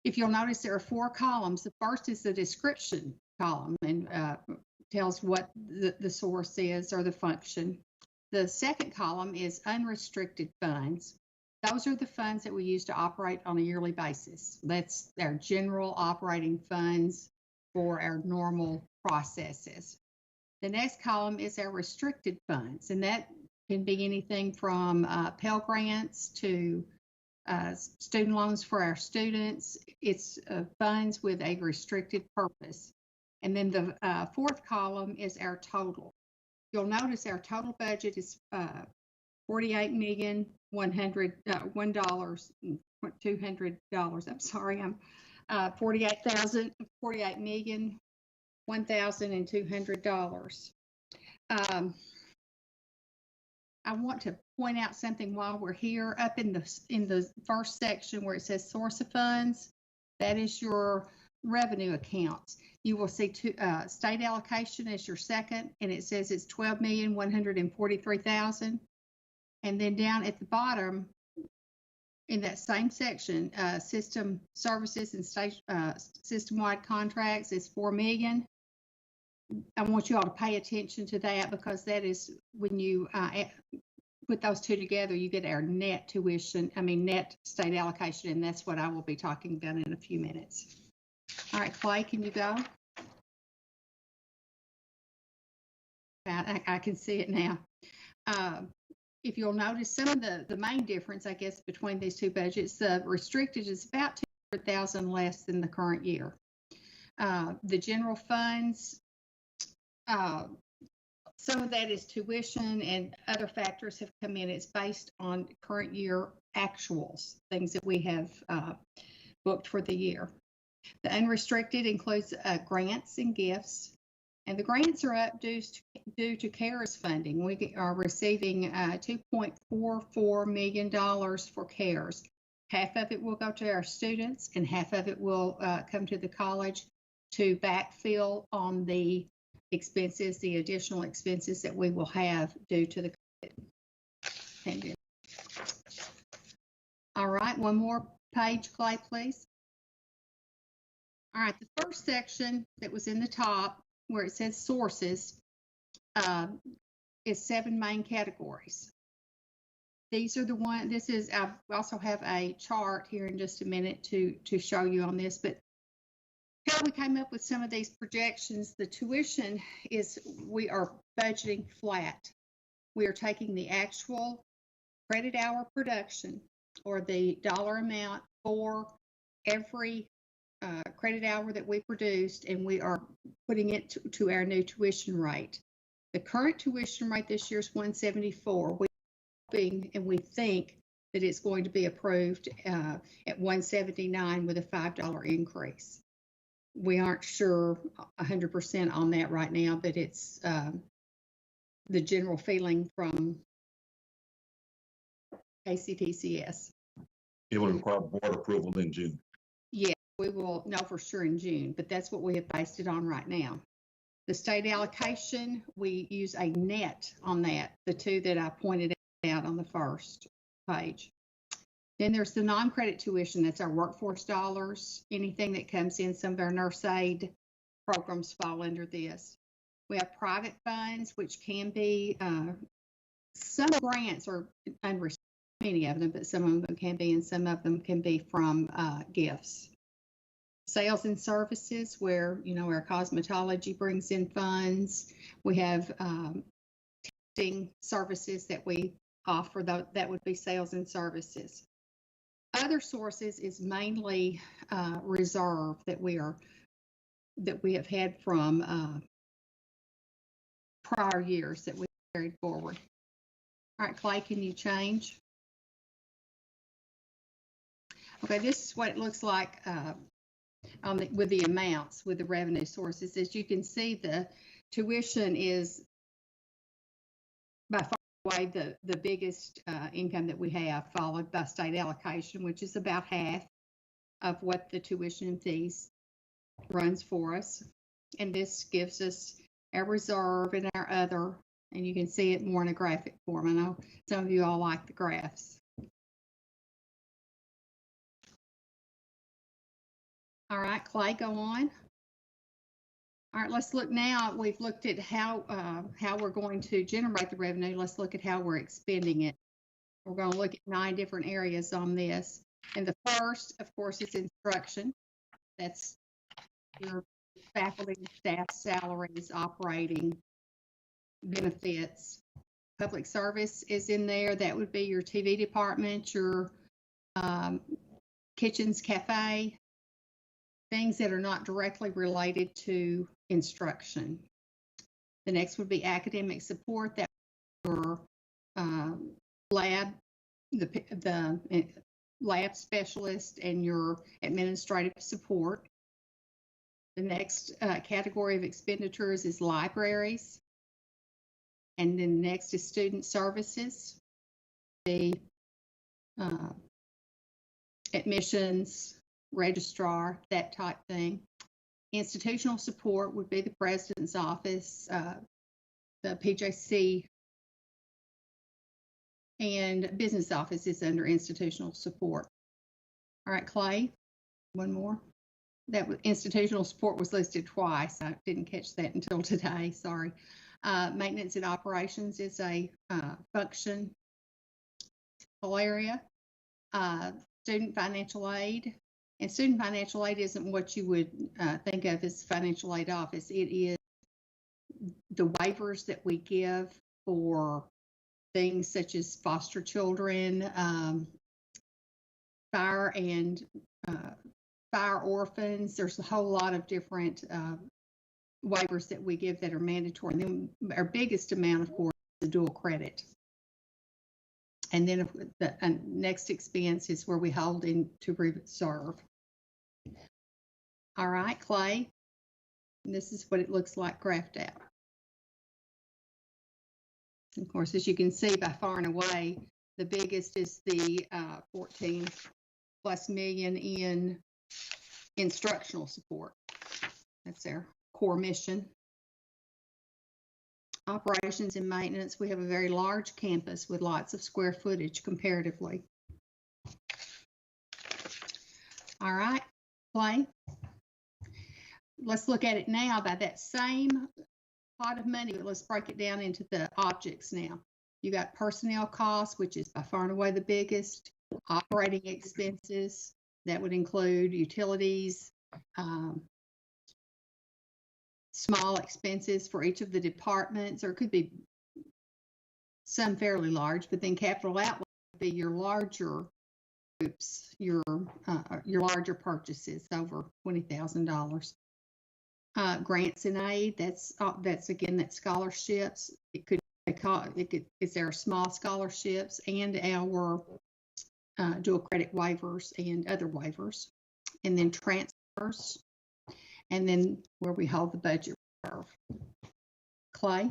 Speaker 10: If you'll notice, there are 4 columns. The first is the description column and tells what the source is or the function. The second column is unrestricted funds. Those are the funds that we use to operate on a yearly basis. That's our general operating funds for our normal processes. The next column is our restricted funds, and that can be anything from Pell Grants to student loans for our students. It's funds with a restricted purpose. And then the 4th column is our total. You'll notice our total budget is $48,200,000. I'm sorry, I'm $48,1,200. I want to point out something while we're here. Up in the first section where it says source of funds, that is your revenue accounts. You will see state allocation as your second, and it says it's $12,143,000. And then down at the bottom, in that same section, system services and state system-wide contracts is $4 million. I want you all to pay attention to that, because that is when you put those two together, you get our net tuition, net state allocation, and that's what I will be talking about in a few minutes. All right, Clay, can you go? I can see it now. If you'll notice, some of the main difference, I guess, between these two budgets, the restricted is about $200,000 less than the current year. The general funds, some of that is tuition and other factors have come in. It's based on current year actuals, things that we have booked for the year. The unrestricted includes grants and gifts, and the grants are up due to CARES funding. We are receiving $2.44 million for CARES. Half of it will go to our students, and half of it will come to the college to backfill on the expenses, the additional expenses that we will have due to the pandemic. All right, one more page, Clay, please. All right, the first section that was in the top where it says sources is 7 main categories. These are the one. This is. I also have a chart here in just a minute to show you on this, but how we came up with some of these projections. The tuition is, we are budgeting flat. We are taking the actual credit hour production, or the dollar amount for every credit hour that we produced, and we are putting it to our new tuition rate. The current tuition rate this year is $174. We're hoping and we think that it's going to be approved at $179 with a $5 increase. We aren't sure 100% on that right now, but it's the general feeling from KCTCS.
Speaker 6: It will require board approval in June.
Speaker 10: Yeah, we will know for sure in June, but that's what we have based it on right now. The state allocation, we use a net on that, the two that I pointed out on the first page. Then there's the non-credit tuition. That's our workforce dollars. Anything that comes in, some of our nurse aid programs fall under this. We have private funds, which can be, some grants are unrestricted, many of them, but some of them can be, and some of them can be from gifts. Sales and services, where, our cosmetology brings in funds. We have testing services that we offer, that would be sales and services. Other sources is mainly reserve that we have had from prior years that we carried forward. All right, Clay, can you change? Okay, this is what it looks like with the amounts, with the revenue sources. As you can see, the tuition is by far away the biggest income that we have, followed by state allocation, which is about half of what the tuition and fees runs for us. And this gives us our reserve and our other, and you can see it more in a graphic form. I know some of you all like the graphs. All right, Clay, go on. All right, let's look now. We've looked at how we're going to generate the revenue. Let's look at how we're expending it. We're going to look at 9 different areas on this. And the first, of course, is instruction. That's your faculty and staff salaries, operating benefits. Public service is in there. That would be your TV department, your kitchens, cafe, things that are not directly related to instruction. The next would be academic support. That your lab, the lab specialist, and your administrative support. The next category of expenditures is libraries. And then the next is student services, the admissions, registrar, that type thing. Institutional support would be the president's office, the PJC, and business office is under institutional support. All right, Clay, one more. That institutional support was listed twice. I didn't catch that until today, sorry. Maintenance and operations is a function area. Student financial aid. And student financial aid isn't what you would think of as financial aid office. It is the waivers that we give for things such as foster children, fire orphans. There's a whole lot of different waivers that we give that are mandatory. And then our biggest amount, of course, is the dual credit. And then the next expense is where we hold into reserve. All right, Clay. And this is what it looks like graphed out. Of course, as you can see, by far and away, the biggest is the 14+ million in instructional support. That's our core mission. Operations and maintenance, we have a very large campus with lots of square footage comparatively. All right, Clay. Let's look at it now by that same pot of money, but let's break it down into the objects now. You got personnel costs, which is by far and away the biggest. Operating expenses, that would include utilities, small expenses for each of the departments, or it could be some fairly large, but then capital outlay would be your larger groups, your larger purchases over $20,000. Grants and aid, that's again, that scholarships. It's our small scholarships and our dual credit waivers and other waivers, and then transfers, and then where we hold the budget reserve. Clay.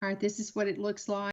Speaker 10: All right, this is what it looks like.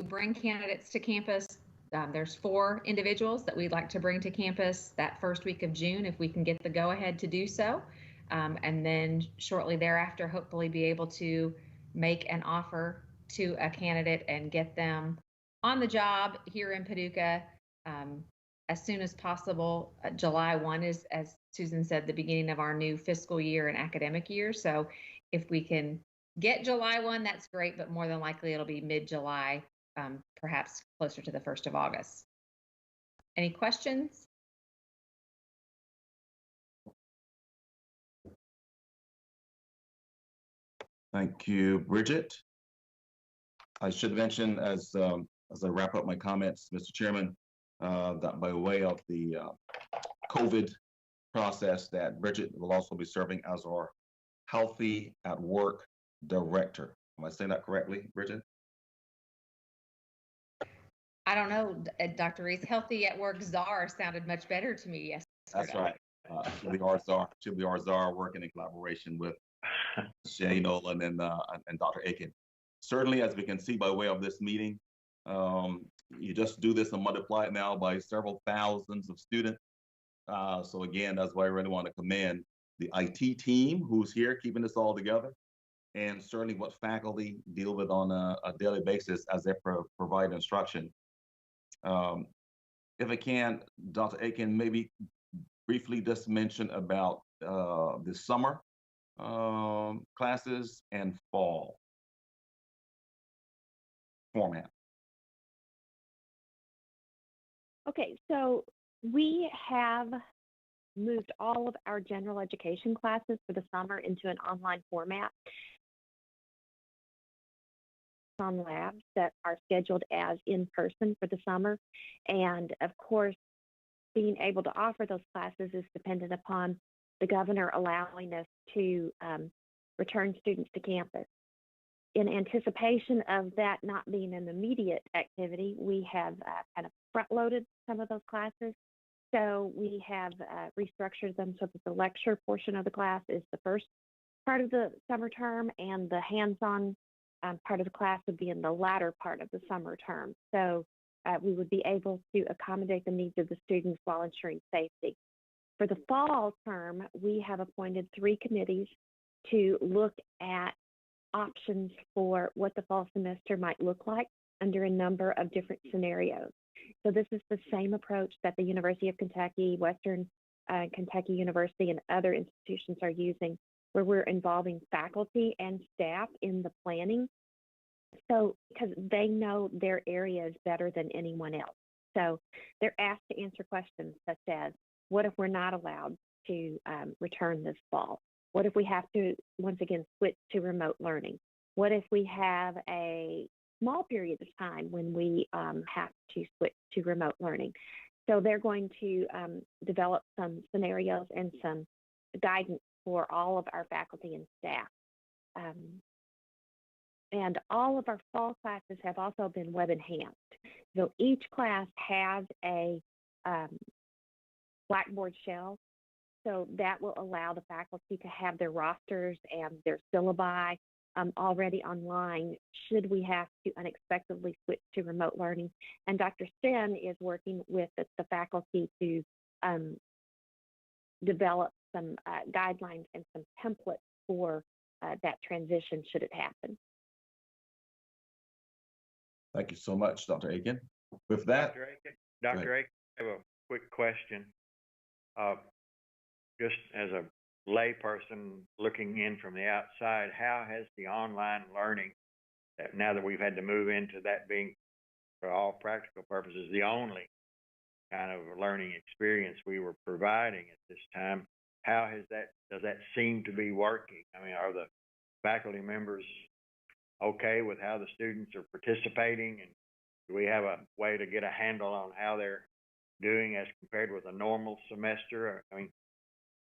Speaker 11: bring candidates to campus. There's 4 individuals that we'd like to bring to campus that first week of June, if we can get the go-ahead to do so. And then shortly thereafter, hopefully be able to make an offer to a candidate and get them on the job here in Paducah as soon as possible. July 1 is, as Susan said, the beginning of our new fiscal year and academic year. So if we can get July 1, that's great, but more than likely it'll be mid-July, perhaps closer to the 1st of August. Any questions?
Speaker 6: Thank you, Bridget. I should mention as I wrap up my comments, Mr. Chairman, that by way of the COVID process, that Bridget will also be serving as our Healthy at Work Director. Am I saying that correctly, Bridget?
Speaker 11: I don't know, Dr. Reese. Healthy at Work czar sounded much better to me yesterday.
Speaker 6: That's right. She'll be our czar, working in collaboration with Shay Nolan and Dr. Aiken. Certainly, as we can see by way of this meeting, you just do this and multiply it now by several thousands of students. So again, that's why I really want to commend the IT team who's here keeping this all together, and certainly what faculty deal with on a daily basis as they provide instruction. If I can, Dr. Aiken, maybe briefly just mention about the summer classes and fall format.
Speaker 7: Okay, so we have moved all of our general education classes for the summer into an online format on labs that are scheduled as in person for the summer. And of course, being able to offer those classes is dependent upon the governor allowing us to return students to campus. In anticipation of that not being an immediate activity, we have kind of front-loaded some of those classes. So we have restructured them so that the lecture portion of the class is the first part of the summer term, and the hands-on part of the class would be in the latter part of the summer term. So we would be able to accommodate the needs of the students while ensuring safety. For the fall term, we have appointed 3 committees to look at options for what the fall semester might look like under a number of different scenarios. So this is the same approach that the University of Kentucky, Western Kentucky University, and other institutions are using, where we're involving faculty and staff in the planning. So because they know their areas better than anyone else. So they're asked to answer questions such as, what if we're not allowed to return this fall? What if we have to, once again, switch to remote learning? What if we have a small period of time when we have to switch to remote learning? So they're going to develop some scenarios and some guidance for all of our faculty and staff. And all of our fall classes have also been web enhanced. So each class has a Blackboard shell. So that will allow the faculty to have their rosters and their syllabi already online should we have to unexpectedly switch to remote learning. And Dr. Sten is working with the faculty to develop some guidelines and some templates for that transition should it happen.
Speaker 6: Thank you so much, Dr. Aiken. With that,
Speaker 1: Dr. Aiken, I have a quick question. Just as a layperson looking in from the outside, how has the online learning, now that we've had to move into that being, for all practical purposes, the only kind of learning experience we were providing at this time, how has that, does that seem to be working? I mean, are the faculty members okay with how the students are participating, and do we have a way to get a handle on how they're doing as compared with a normal semester? I mean,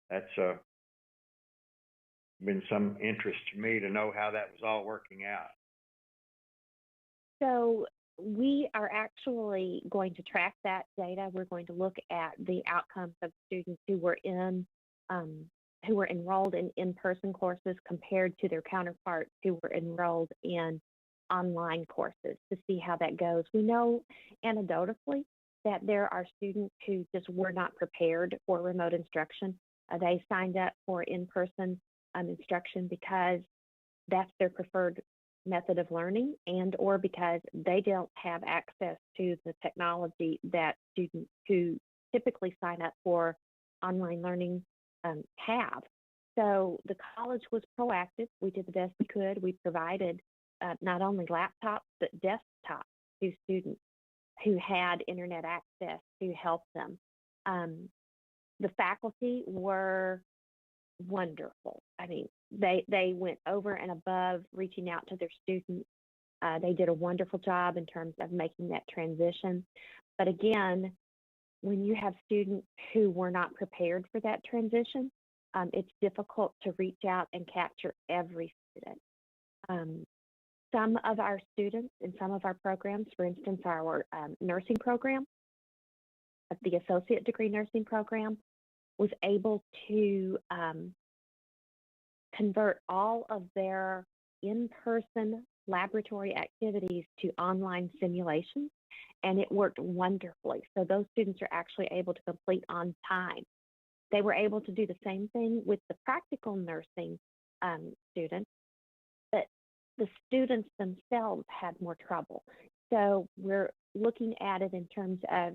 Speaker 1: that's been some interest to me to know how that was all working out.
Speaker 7: So we are actually going to track that data. We're going to look at the outcomes of students who were enrolled in in-person courses compared to their counterparts who were enrolled in online courses to see how that goes. We know anecdotally that there are students who just were not prepared for remote instruction. They signed up for in-person instruction because that's their preferred method of learning, and or because they don't have access to the technology that students who typically sign up for online learning have. So the college was proactive. We did the best we could. We provided not only laptops, but desktops to students who had internet access to help them. The faculty were wonderful. I mean, they went over and above reaching out to their students. They did a wonderful job in terms of making that transition. But again, when you have students who were not prepared for that transition, it's difficult to reach out and capture every student. Some of our students in some of our programs, for instance, our nursing program, the associate degree nursing program, was able to convert all of their in-person laboratory activities to online simulations, and it worked wonderfully. So those students are actually able to complete on time. They were able to do the same thing with the practical nursing students, but the students themselves had more trouble. So we're looking at it in terms of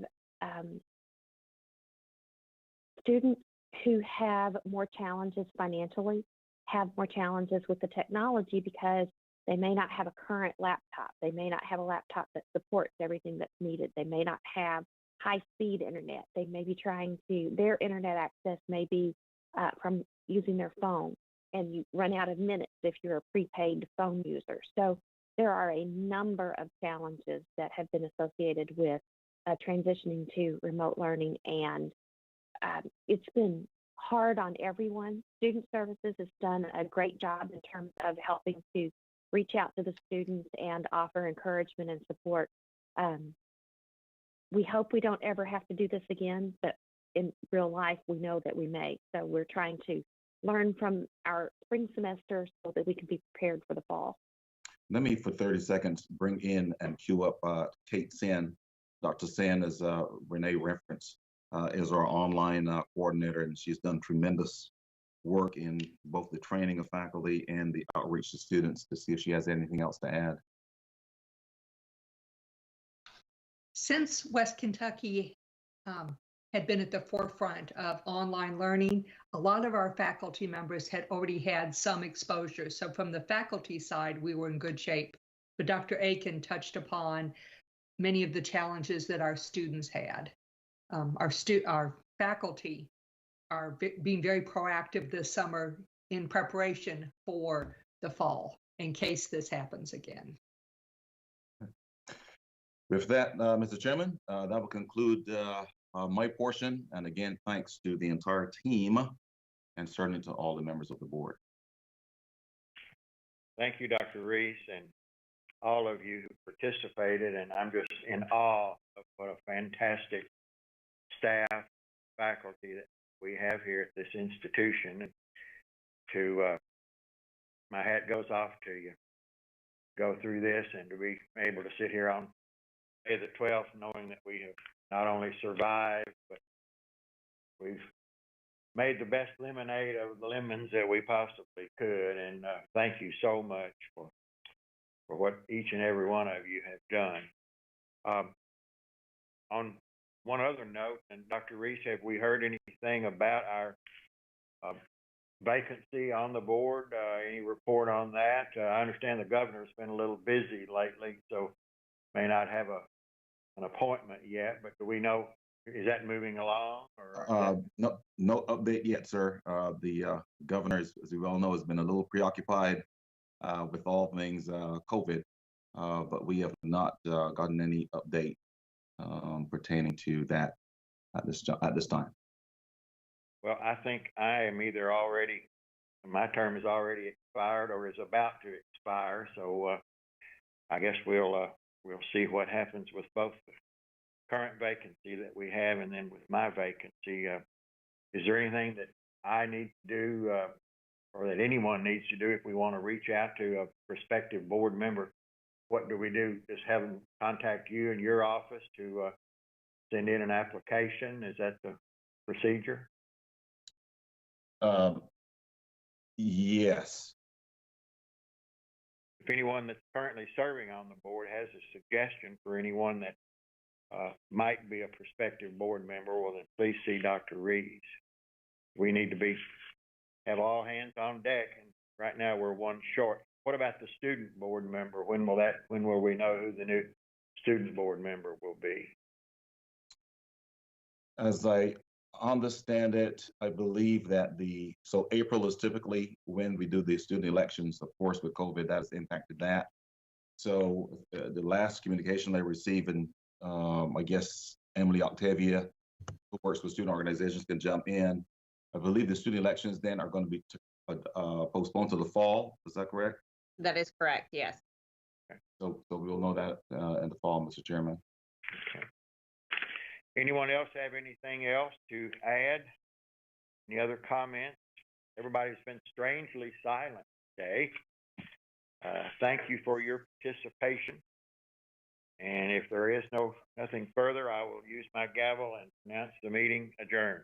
Speaker 7: students who have more challenges financially, have more challenges with the technology because they may not have a current laptop. They may not have a laptop that supports everything that's needed. They may not have high-speed internet. They may be their internet access may be from using their phone, and you run out of minutes if you're a prepaid phone user. So there are a number of challenges that have been associated with transitioning to remote learning, and it's been hard on everyone. Student Services has done a great job in terms of helping to reach out to the students and offer encouragement and support. We hope we don't ever have to do this again, but in real life, we know that we may. So we're trying to learn from our spring semester so that we can be prepared for the fall.
Speaker 6: Let me, for 30 seconds, bring in and cue up Kate Sen. Dr. Sen, as Renee referenced, is our online coordinator, and she's done tremendous work in both the training of faculty and the outreach to students, to see if she has anything else to add.
Speaker 12: Since West Kentucky had been at the forefront of online learning, a lot of our faculty members had already had some exposure. So from the faculty side, we were in good shape. But Dr. Aiken touched upon many of the challenges that our students had. Our faculty are being very proactive this summer in preparation for the fall in case this happens again.
Speaker 6: With that, Mr. Chairman, that will conclude my portion. And again, thanks to the entire team and certainly to all the members of the board.
Speaker 1: Thank you, Dr. Reese, and all of you who participated. And I'm just in awe of what a fantastic staff, faculty that we have here at this institution. And my hat goes off to you. Go through this and to be able to sit here on May the 12th, knowing that we have not only survived, but we've made the best lemonade of the lemons that we possibly could. And thank you so much for what each and every one of you have done. On one other note, and Dr. Reese, have we heard anything about our vacancy on the board? Any report on that? I understand the governor's been a little busy lately, so may not have an appointment yet, but do we know, is that moving along? Or
Speaker 6: no update yet, sir. The governor, as we all know, has been a little preoccupied with all things COVID, but we have not gotten any update pertaining to that at this time.
Speaker 1: Well, I think I am either already, my term is already expired or is about to expire, so I guess we'll see what happens with both the current vacancy that we have and then with my vacancy. Is there anything that I need to do or that anyone needs to do if we want to reach out to a prospective board member what do we do? Just have them contact you in your office to send in an application? Is that the procedure?
Speaker 6: Yes.
Speaker 1: If anyone that's currently serving on the board has a suggestion for anyone that might be a prospective board member, well, then please see Dr. Reeves. We need to have all hands on deck, and right now we're one short. What about the student board member? When will we know who the new student board member will be?
Speaker 6: As I understand it, I believe that so April is typically when we do the student elections. Of course, with COVID, that has impacted that. So the last communication I received, and I guess Emily Octavia, who works with student organizations, can jump in. I believe the student elections then are going to be postponed to the fall. Is that correct?
Speaker 9: That is correct, yes.
Speaker 1: Okay.
Speaker 6: So we'll know that in the fall, Mr. Chairman.
Speaker 1: Okay. Anyone else have anything else to add? Any other comments? Everybody's been strangely silent today. Thank you for your participation. And if there is nothing further, I will use my gavel and announce the meeting adjourned.